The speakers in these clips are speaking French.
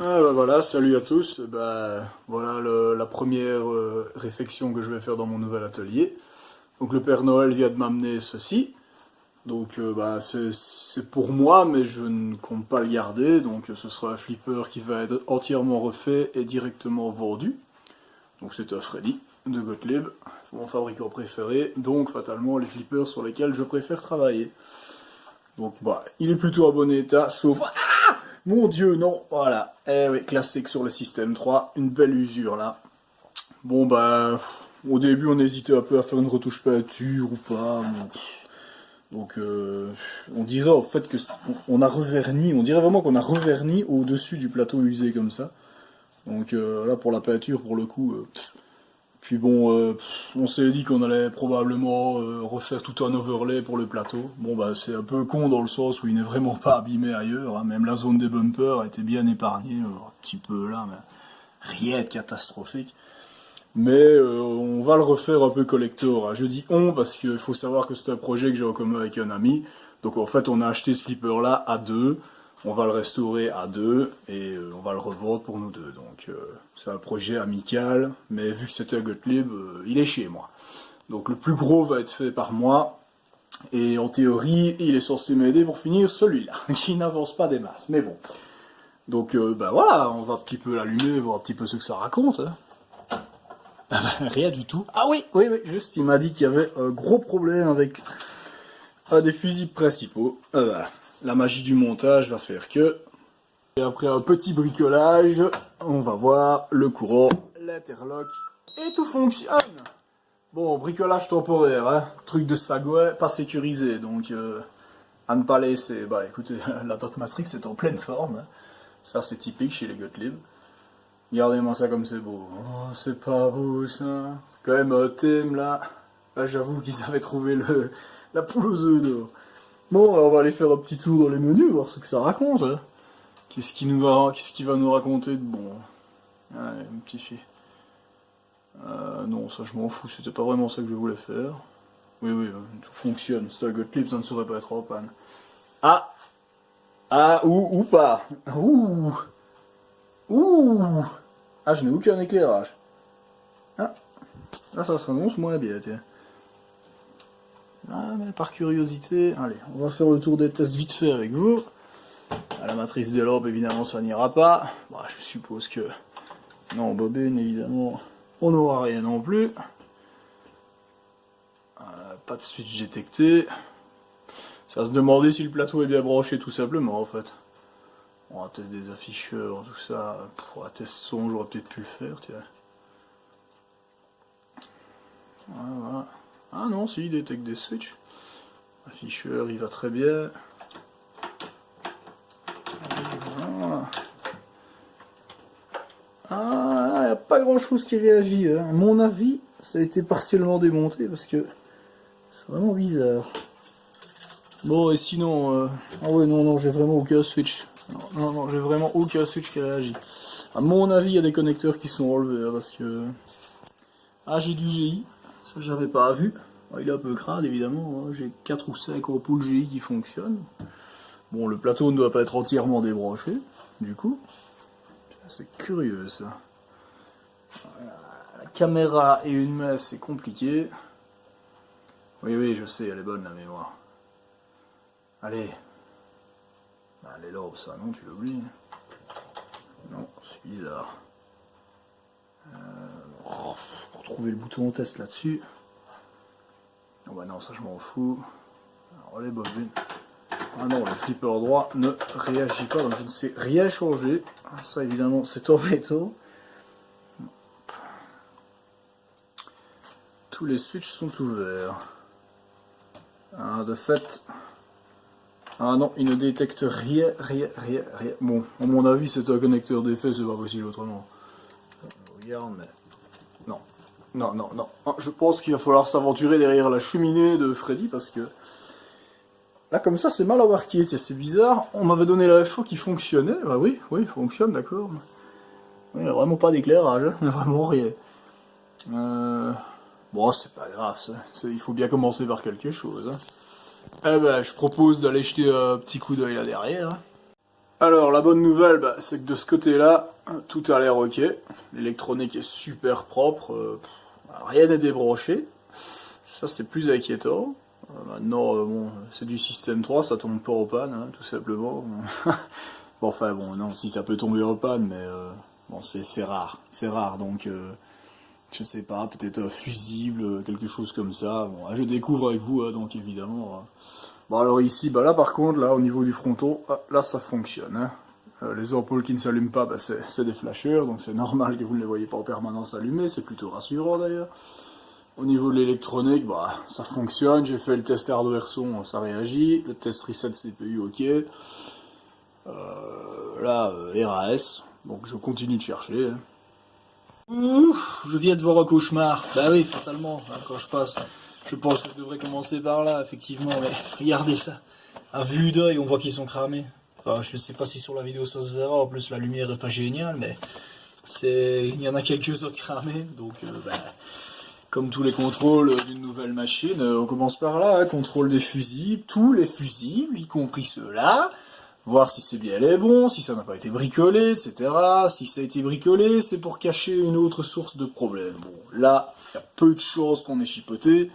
Ah bah voilà, salut à tous. Bah voilà la première réflexion que je vais faire dans mon nouvel atelier. Donc le Père Noël vient de m'amener ceci. Donc bah c'est pour moi, mais je ne compte pas le garder. Donc ce sera un flipper qui va être entièrement refait et directement vendu. Donc c'est un Freddy de Gottlieb, mon fabricant préféré. Donc fatalement les flippers sur lesquels je préfère travailler. Donc bah il est plutôt en bon état, sauf mon dieu, non, voilà. Eh oui, classique sur le système 3, une belle usure là. Bon bah, au début on hésitait un peu à faire une retouche peinture ou pas. Donc on dirait en fait que on a reverni, on dirait vraiment qu'on a reverni au-dessus du plateau usé comme ça. Donc là pour la peinture pour le coup. Puis bon, on s'est dit qu'on allait probablement refaire tout un overlay pour le plateau. Bon bah c'est un peu con dans le sens où il n'est vraiment pas abîmé ailleurs, hein. Même la zone des bumpers a été bien épargnée, un petit peu là, mais rien de catastrophique. Mais on va le refaire un peu collector, hein. Je dis on parce qu'il faut savoir que c'est un projet que j'ai en commun avec un ami. Donc en fait on a acheté ce flipper là à deux. On va le restaurer à deux et on va le revendre pour nous deux. Donc c'est un projet amical, mais vu que c'était un Gottlieb, il est chez moi. Donc le plus gros va être fait par moi. Et en théorie, il est censé m'aider pour finir celui-là, qui n'avance pas des masses. Mais bon. Donc bah voilà, on va un petit peu l'allumer, voir un petit peu ce que ça raconte. Hein. Rien du tout. Ah oui, oui, oui, juste il m'a dit qu'il y avait un gros problème avec un des fusibles principaux. Voilà. La magie du montage va faire que... Et après un petit bricolage, on va voir le courant, l'interlock, et tout fonctionne. Bon, bricolage temporaire, hein. Truc de sagouin, pas sécurisé, donc à ne pas laisser. Bah écoutez, la dot matrix est en pleine forme. Hein. Ça c'est typique chez les Gottlieb. Regardez-moi ça comme c'est beau. Oh, c'est pas beau ça. Quand même un thème là. Là j'avoue qu'ils avaient trouvé la poule aux œufs d'or. Bon, alors on va aller faire un petit tour dans les menus, voir ce que ça raconte. Hein. Qu'est-ce qu'il va nous raconter de bon? Allez, un petit fille. Non, ça je m'en fous, c'était pas vraiment ça que je voulais faire. Oui, oui, tout fonctionne. C'est un Gottlieb, ça ne saurait pas être en panne. Ah! Ah, ou pas. Ouh! Ouh! Ah, je n'ai aucun éclairage. Ah, là ça s'annonce moins bien, tiens. Ah, mais par curiosité, allez, on va faire le tour des tests vite fait avec vous. À la matrice de l'orbe, évidemment, ça n'ira pas. Bah, je suppose que... Non, bobine, évidemment, on n'aura rien non plus. Pas de switch détecté. Ça se demandait si le plateau est bien branché, tout simplement, en fait. On va tester des afficheurs, tout ça. Pour un test son, j'aurais peut-être pu le faire, tiens. Voilà. Ah non, si, il détecte des switches. Afficheur, il va très bien. Voilà. Ah, il n'y a pas grand chose qui réagit. Hein. À mon avis, ça a été partiellement démonté parce que c'est vraiment bizarre. Bon, et sinon, ah ouais, non, non, j'ai vraiment aucun switch. Non, non, non, j'ai vraiment aucun switch qui réagit. À mon avis, il y a des connecteurs qui sont enlevés hein, parce que. Ah, j'ai du GI, ça j'avais pas vu. Il est un peu crade évidemment, hein. J'ai 4 ou 5 ampoules GI qui fonctionnent. Bon, le plateau ne doit pas être entièrement débranché, du coup. C'est curieux ça. La caméra et une main, c'est compliqué. Oui, oui, je sais, elle est bonne la mémoire. Allez. Bah, les lobes, ça, non, tu l'oublies. Non, c'est bizarre. Pour trouver le bouton test là-dessus. Oh bah non, ça je m'en fous. Alors les bobines. Ah non, le flipper droit ne réagit pas, donc je ne sais rien changer. Ça évidemment, c'est embêtant. Tous les switches sont ouverts. Ah, de fait... Ah non, il ne détecte rien. Bon, à mon avis, c'est un connecteur d'effet, c'est pas possible autrement. Regarde, mais... Non. Non, non, non. Je pense qu'il va falloir s'aventurer derrière la cheminée de Freddy, parce que... Là, comme ça, c'est mal embarqué, c'est bizarre. On m'avait donné l'info qui fonctionnait. Bah oui, oui, fonctionne, d'accord. Il n'y a vraiment pas d'éclairage, hein. Vraiment rien. Bon, c'est pas grave, ça. Il faut bien commencer par quelque chose. Hein. Eh ben, je propose d'aller jeter un petit coup d'œil là derrière. Alors la bonne nouvelle, c'est que de ce côté-là, tout a l'air ok. L'électronique est super propre, rien n'est débranché. Ça c'est plus inquiétant. Maintenant, bon, c'est du système 3, ça tombe pas en panne, hein, tout simplement. Bon, enfin bon, non, si ça peut tomber en panne, mais bon, c'est rare. C'est rare, donc je sais pas, peut-être fusible, quelque chose comme ça. Bon, je découvre avec vous, hein, donc évidemment. Bon alors ici, là par contre, là au niveau du fronton, là ça fonctionne. Hein. Les ampoules qui ne s'allument pas, c'est des flasheurs, donc c'est normal que vous ne les voyez pas en permanence allumées, c'est plutôt rassurant d'ailleurs. Au niveau de l'électronique, ça fonctionne, j'ai fait le test hardware son, ça réagit, le test reset CPU, ok. Là, RAS, donc je continue de chercher. Hein. Ouf, je viens de voir un cauchemar. Bah oui, fatalement, hein, quand je passe. Je pense que je devrais commencer par là, effectivement, mais regardez ça. À vue d'œil, on voit qu'ils sont cramés. Enfin, je ne sais pas si sur la vidéo ça se verra, en plus la lumière est pas géniale, mais il y en a quelques autres cramés, donc comme tous les contrôles d'une nouvelle machine, on commence par là, hein, contrôle des fusibles, tous les fusibles, y compris ceux-là, voir si c'est bien les bons, si ça n'a pas été bricolé, etc. Si ça a été bricolé, c'est pour cacher une autre source de problème. Bon, là, il y a peu de chances qu'on ait chipoté.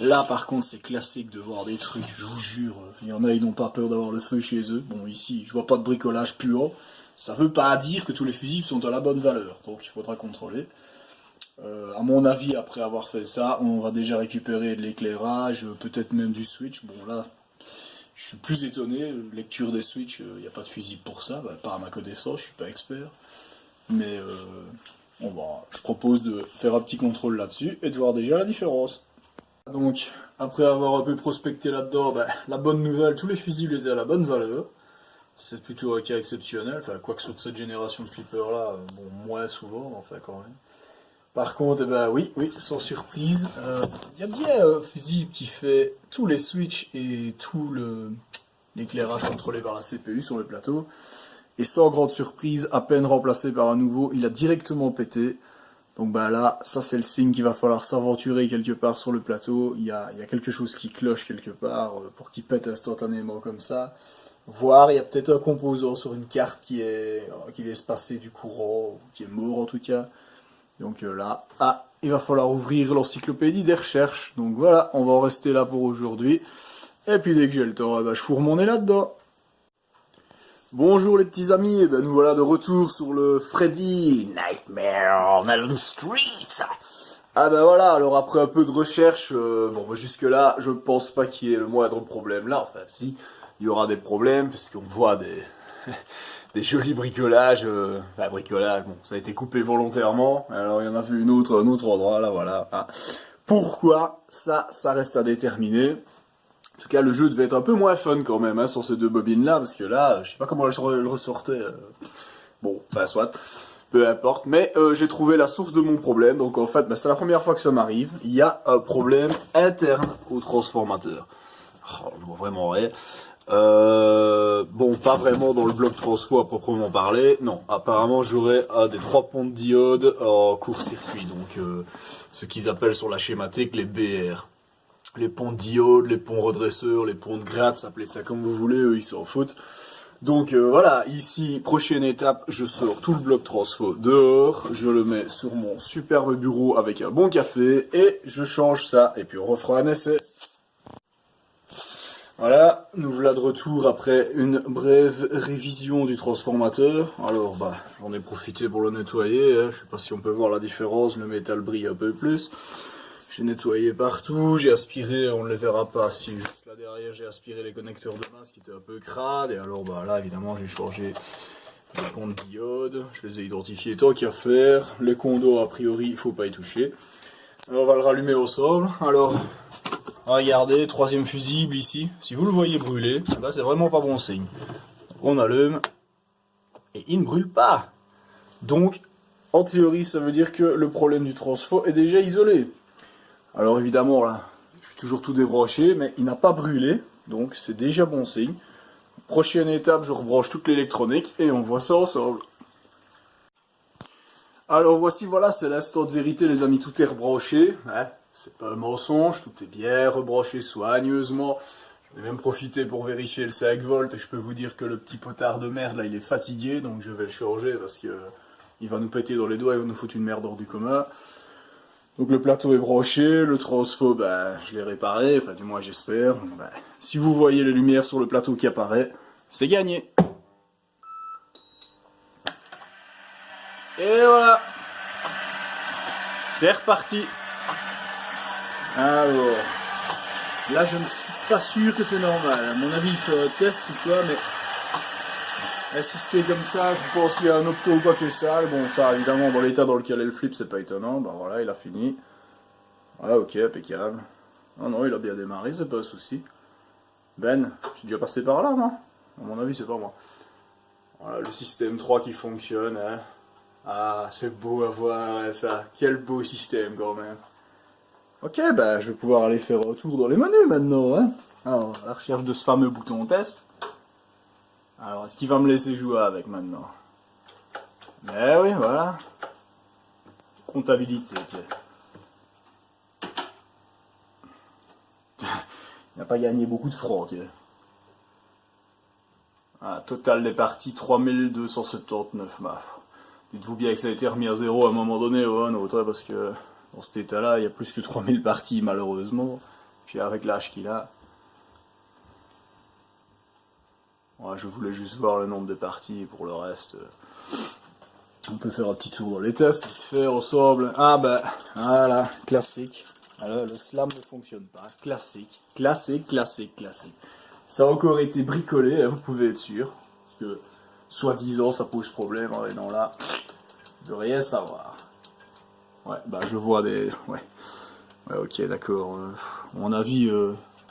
Là, par contre, c'est classique de voir des trucs, je vous jure. Il y en a, ils n'ont pas peur d'avoir le feu chez eux. Bon, ici, je vois pas de bricolage puant. Ça veut pas dire que tous les fusibles sont à la bonne valeur, donc il faudra contrôler. À mon avis, après avoir fait ça, on va déjà récupérer de l'éclairage, peut-être même du switch. Bon, là, je suis plus étonné. Lecture des switches, il n'y a pas de fusible pour ça, pas à ma connaissance, je suis pas expert. Mais je propose de faire un petit contrôle là-dessus et de voir déjà la différence. Donc, après avoir un peu prospecté là-dedans, la bonne nouvelle, tous les fusibles étaient à la bonne valeur. C'est plutôt un cas exceptionnel, enfin, quoique sur cette génération de flippers là, bon, moins souvent, enfin, quand même. Par contre, oui, sans surprise, il y a bien un fusible qui fait tous les switches et tout l'éclairage contrôlé par la CPU sur le plateau. Et sans grande surprise, à peine remplacé par un nouveau, il a directement pété. Donc là, ça c'est le signe qu'il va falloir s'aventurer quelque part sur le plateau. Il y a quelque chose qui cloche quelque part pour qu'il pète instantanément comme ça. Voire il y a peut-être un composant sur une carte qui laisse passer du courant, qui est mort en tout cas. Donc là, il va falloir ouvrir l'encyclopédie des recherches. Donc voilà, on va en rester là pour aujourd'hui. Et puis dès que j'ai le temps, je fourre mon nez là-dedans. Bonjour les petits amis, et nous voilà de retour sur le Freddy Nightmare on Elm Street. Voilà, alors après un peu de recherche, jusque là, je pense pas qu'il y ait le moindre problème là, enfin si, il y aura des problèmes, parce qu'on voit des jolis bricolages, bricolage, bon, ça a été coupé volontairement, alors il y en a vu un autre endroit, là voilà. Pourquoi ça reste à déterminer. En tout cas, le jeu devait être un peu moins fun quand même, hein, sur ces deux bobines-là, parce que là, je sais pas comment elle le ressortait. Bon, soit, peu importe. Mais j'ai trouvé la source de mon problème, donc en fait, c'est la première fois que ça m'arrive. Il y a un problème interne au transformateur. Oh, je vois vraiment rien. Pas vraiment dans le bloc transfo à proprement parler. Non, apparemment, j'aurais des 3 ponts de diode en court-circuit, donc ce qu'ils appellent sur la schématique les BR. Les ponts de diode, les ponts redresseurs, les ponts de gratte, appelez ça comme vous voulez, eux ils s'en foutent. Donc voilà, ici, prochaine étape, je sors tout le bloc transfo dehors, je le mets sur mon superbe bureau avec un bon café, et je change ça, et puis on refera un essai. Voilà, nous voilà de retour après une brève révision du transformateur. Alors j'en ai profité pour le nettoyer, hein. Je sais pas si on peut voir la différence, le métal brille un peu plus. J'ai nettoyé partout, j'ai aspiré, on ne les verra pas si juste là derrière j'ai aspiré les connecteurs de masse qui étaient un peu crades. Et alors là évidemment j'ai changé les ponts de diode, je les ai identifiés tant qu'à faire. Les condos a priori il faut pas y toucher. Alors on va le rallumer au sol. Alors regardez, troisième fusible ici, si vous le voyez brûler, c'est vraiment pas bon signe. On allume et il ne brûle pas. Donc en théorie ça veut dire que le problème du transfo est déjà isolé. Alors évidemment là, je suis toujours tout débranché, mais il n'a pas brûlé, donc c'est déjà bon signe. Prochaine étape, je rebranche toute l'électronique et on voit ça ensemble. Alors voici, voilà, c'est l'instant de vérité les amis, tout est rebranché. C'est pas un mensonge, tout est bien rebranché soigneusement. J'ai même profité pour vérifier le 5 volts et je peux vous dire que le petit potard de merde là il est fatigué, donc je vais le changer parce que il va nous péter dans les doigts, il va nous foutre une merde hors du commun. Donc le plateau est branché, le transfo bah, je l'ai réparé, enfin du moins j'espère. Bah, si vous voyez les lumières sur le plateau qui apparaît, c'est gagné. Et voilà, c'est reparti. Alors, là je ne suis pas sûr que c'est normal. À mon avis il fait un test ou quoi, mais assister comme ça, je pense qu'il y a un opto ou quoi qui est sale. Bon ça évidemment dans l'état dans lequel est le flip c'est pas étonnant. Bah voilà, il a fini. Voilà, ok, impeccable. Non, non, il a bien démarré, c'est pas un souci. Ben, j'ai déjà passé par là, non? À mon avis, c'est pas moi. Voilà, le système 3 qui fonctionne, hein. Ah, c'est beau à voir, hein, ça. Quel beau système, quand même. Ok, bah, je vais pouvoir aller faire un tour dans les menus, maintenant, hein. Alors, à la recherche de ce fameux bouton test. Alors, est-ce qu'il va me laisser jouer avec, maintenant? Mais oui, voilà. Comptabilité, ok. Il n'a pas gagné beaucoup de francs, ok. Ah, total des parties 3279 maf. Dites-vous bien que ça a été remis à zéro à un moment donné, ouais, autre, parce que dans cet état-là, il y a plus que 3000 parties malheureusement. Puis avec l'âge qu'il a. Ouais, je voulais juste voir le nombre de parties, pour le reste. On peut faire un petit tour dans les tests, vite fait, ensemble. Ah bah, voilà, classique. Alors, le slam ne fonctionne pas. Classique, classique, classique, classique. Ça a encore été bricolé, hein, vous pouvez être sûr. Parce que, soi-disant, ça pose problème. Et non, là, de rien savoir. Ouais, bah, je vois des... Ouais, ouais ok, d'accord. À mon avis,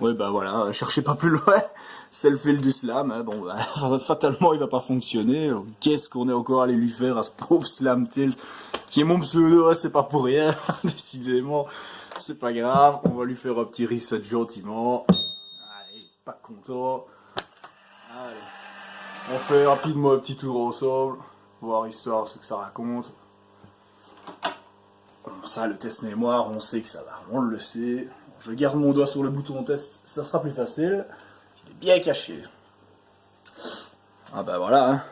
ouais, bah voilà, cherchez pas plus loin. C'est le fil du slam. Hein. Bon, bah, fatalement, il va pas fonctionner. Qu'est-ce qu'on est encore allé lui faire à ce pauvre slam tilt qui est mon pseudo, hein, c'est pas pour rien, décidément. C'est pas grave, on va lui faire un petit reset gentiment. Allez, pas content. Allez. On fait rapidement un petit tour ensemble, voir histoire ce que ça raconte. Bon, ça, le test mémoire, on sait que ça va, on le sait. Je garde mon doigt sur le bouton test, ça sera plus facile. Il est bien caché. Ah bah voilà, hein.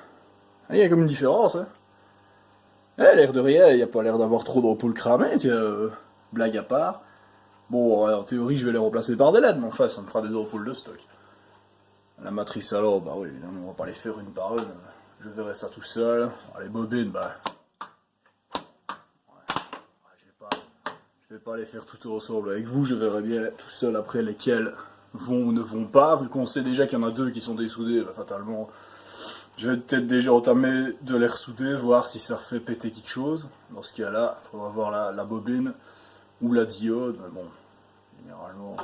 Il y a comme une différence, hein. L'air de rien, il n'y a pas l'air d'avoir trop d'ampoules cramées, blague à part. Bon, en théorie, je vais les remplacer par des LED, mais enfin, ça me fera des ampoules de stock. La matrice alors, bah oui, évidemment, on va pas les faire une par une. Je verrai ça tout seul. Les bobines, bah... Ouais, je vais pas les faire tout ensemble avec vous, je verrai bien tout seul après lesquels vont ou ne vont pas. Vu qu'on sait déjà qu'il y en a deux qui sont dessoudés, bah, fatalement... Je vais peut-être déjà entamer de les ressouder, voir si ça refait péter quelque chose. Dans ce cas-là, il faudra voir la bobine ou la diode, mais bon, généralement...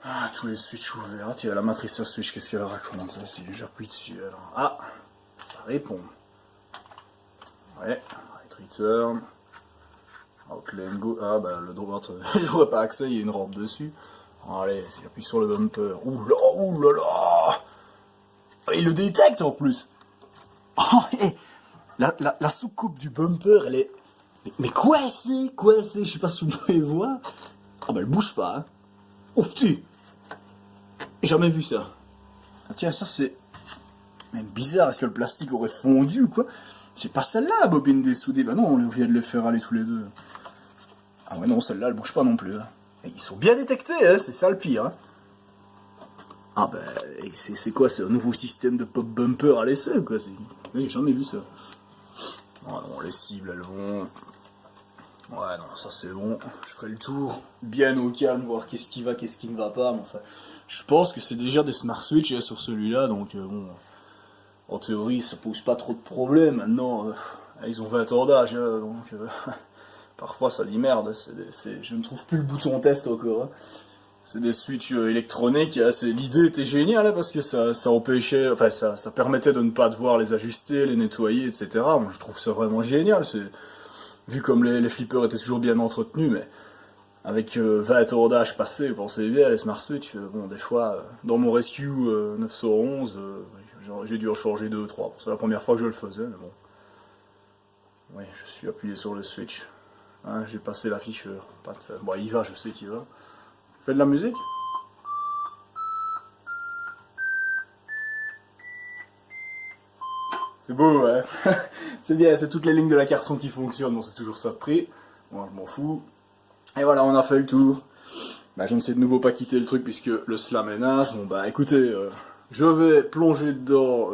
Ah, tous les switches ouverts. Ah, tiens, la matrice à switch, qu'est-ce qu'elle raconte ça, si j'appuie dessus alors. Ah, ça répond. Ouais, right return. Outline go. Ah, bah le droite, j'aurais pas accès, il y a une rampe dessus. Allez, si j'appuie sur le bumper. Ouh là là. Il le détecte en plus. Oh, hey. La soucoupe du bumper, elle est... Mais quoi c'est, je sais pas si vous pouvez voir. Ah bah elle bouge pas, hein. Ouf, tu. Jamais vu ça. Ah tiens, ça c'est... Même bizarre, est-ce que le plastique aurait fondu ou quoi? C'est pas celle-là la bobine dessoudée. Bah non, on vient de les faire aller tous les deux. Ah ouais non, celle-là elle bouge pas non plus. Hein. Et ils sont bien détectés, hein, c'est ça le pire. Hein. Ah bah, c'est quoi, c'est un nouveau système de pop bumper à l'essai ou quoi? J'ai jamais vu ça. Ouais, bon, les cibles elles vont... Ouais non, ça c'est bon, je ferai le tour, bien au calme, voir qu'est-ce qui va, qu'est-ce qui ne va pas, mais enfin... Je pense que c'est déjà des smart switch hein, sur celui-là, donc bon... En théorie, ça pose pas trop de problèmes, maintenant... ils ont 20 ans d'âge, hein, donc... parfois ça dit merde, je ne trouve plus le bouton test encore. Hein. C'est des switches électroniques, l'idée était géniale hein, parce que ça empêchait, enfin ça permettait de ne pas devoir les ajuster, les nettoyer, etc. Moi je trouve ça vraiment génial, vu comme les flippers étaient toujours bien entretenus, mais avec 20 ans d'âge passé, vous pensez bien, les smart switch, bon des fois, dans mon Rescue 911, j'ai dû en changer 2 ou 3, c'est la première fois que je le faisais, mais bon. Oui, je suis appuyé sur le switch. Hein, j'ai passé l'afficheur. Bon, il va, je sais qu'il va. Fais de la musique? C'est beau, ouais. C'est bien, c'est toutes les lignes de la carton qui fonctionnent, bon c'est toujours ça de prix. Moi je m'en fous. Et voilà, on a fait le tour. Bah, je ne sais de nouveau pas quitter le truc puisque le slam est naze. Bon bah écoutez, je vais plonger dedans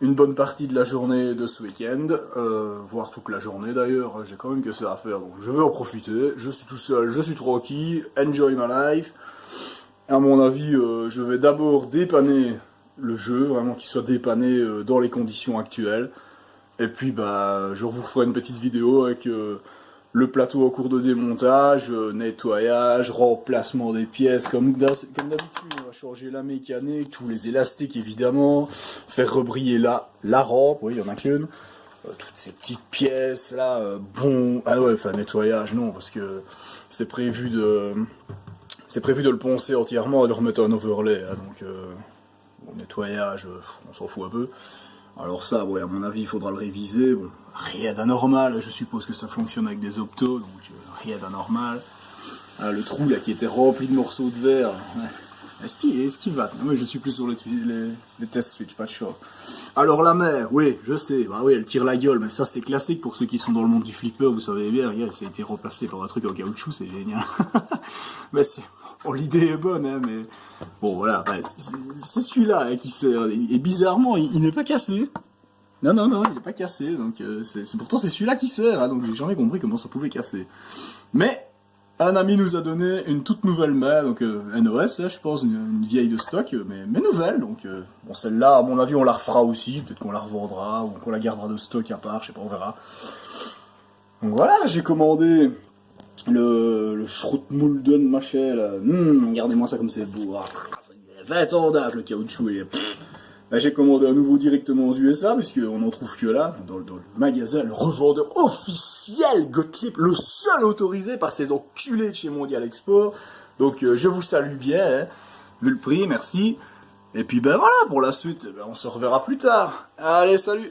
une bonne partie de la journée de ce week-end, voire toute la journée d'ailleurs, j'ai quand même que ça à faire, donc je vais en profiter. Je suis tout seul, je suis tranquille, enjoy my life. À mon avis, je vais d'abord dépanner le jeu, vraiment qu'il soit dépanné dans les conditions actuelles. Et puis bah je vous ferai une petite vidéo avec le plateau en cours de démontage, nettoyage, remplacement des pièces, comme d'habitude, on va changer la mécanique, tous les élastiques évidemment, faire rebriller la rampe, oui, il y en a qu'une, toutes ces petites pièces là, bon, ah ouais, enfin nettoyage non, parce que c'est prévu de le poncer entièrement et de remettre un overlay, hein, donc bon, nettoyage, on s'en fout un peu. Alors ça, ouais, à mon avis, il faudra le réviser. Bon, rien d'anormal, je suppose que ça fonctionne avec des optos, donc rien d'anormal. Ah, le trou là qui était rempli de morceaux de verre. Ouais. Est-ce qu'il va? Oui, je suis plus sur les test switch, pas de choix. Alors la mer, oui, je sais, bah oui, elle tire la gueule, mais ça c'est classique pour ceux qui sont dans le monde du flipper, vous savez bien, regarde, ça a été remplacé par un truc en caoutchouc, c'est génial. Mais bon, l'idée est bonne, hein, mais bon voilà, ouais, c'est celui-là hein, qui sert, et bizarrement, il n'est pas cassé. Non, il n'est pas cassé, donc pourtant c'est celui-là qui sert, hein, donc j'ai jamais compris comment ça pouvait casser. Mais un ami nous a donné une toute nouvelle main, donc NOS, hein, je pense, une vieille de stock, mais nouvelle, donc bon, celle-là, à mon avis, on la refera aussi, peut-être qu'on la revendra, ou qu'on la gardera de stock à part, je sais pas, on verra. Donc voilà, j'ai commandé le Schrutmulden machin, là, regardez-moi ça comme c'est beau, 20 ans d'âge le caoutchouc, et là, j'ai commandé un nouveau directement aux USA, puisqu'on n'en trouve que là, dans le magasin, le revendeur officiel Gottlieb, le seul autorisé par ces enculés de chez Mondial Export. Donc je vous salue bien, hein, vu le prix, merci. Et puis ben voilà, pour la suite, ben, on se reverra plus tard. Allez, salut!